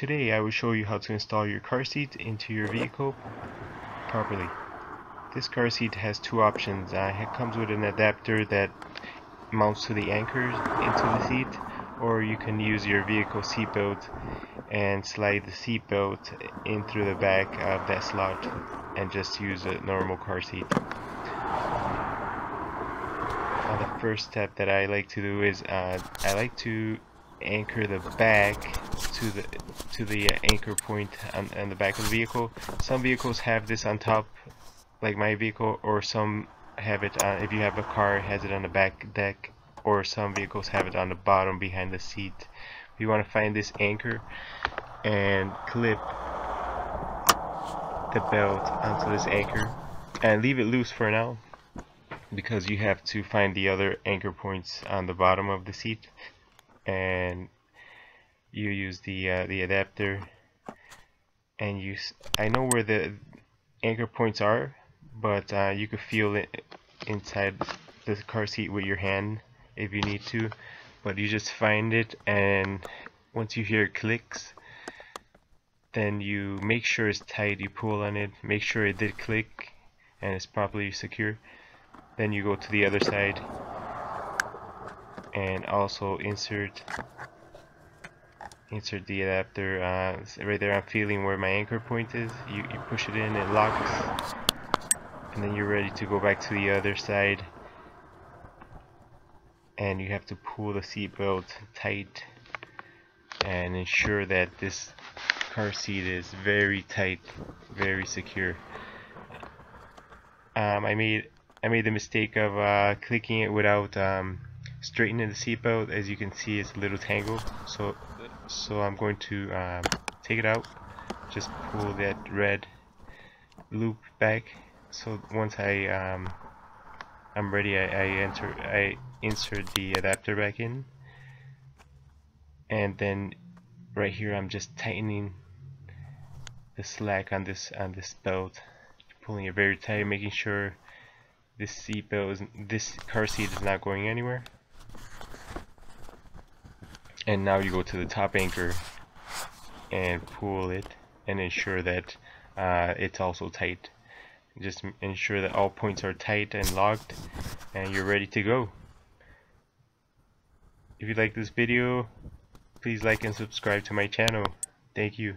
Today I will show you how to install your car seat into your vehicle properly. This car seat has two options. It comes with an adapter that mounts to the anchors into the seat, or you can use your vehicle seat belt and slide the seat belt in through the back of that slot and just use a normal car seat. The first step that I like to do is I like to anchor the back to the anchor point on the back of the vehicle. Some vehicles have this on top, like my vehicle, or some have it on, if you have a car, it has it on the back deck, or some vehicles have it on the bottom behind the seat. You want to find this anchor and clip the belt onto this anchor and leave it loose for now, because you have to find the other anchor points on the bottom of the seat, and you use the adapter and I know where the anchor points are, but you could feel it inside the car seat with your hand if you need to, but you just find it, and once you hear clicks, then you make sure it's tight, you pull on it, make sure it did click and it's properly secure. Then you go to the other side and also insert the adapter. Right there I'm feeling where my anchor point is. You push it in, it locks, and then you're ready to go back to the other side, and you have to pull the seat belt tight and ensure that this car seat is very tight, very secure. I made the mistake of clicking it without straightening the seat belt. As you can see, it's a little tangled, so I'm going to take it out, just pull that red loop back. So once I'm ready, I insert the adapter back in, and then right here I'm just tightening the slack on this belt, pulling it very tight, making sure this car seat is not going anywhere. And now you go to the top anchor and pull it and ensure that it's also tight. Just ensure that all points are tight and locked, and you're ready to go. If you like this video, please like and subscribe to my channel. Thank you.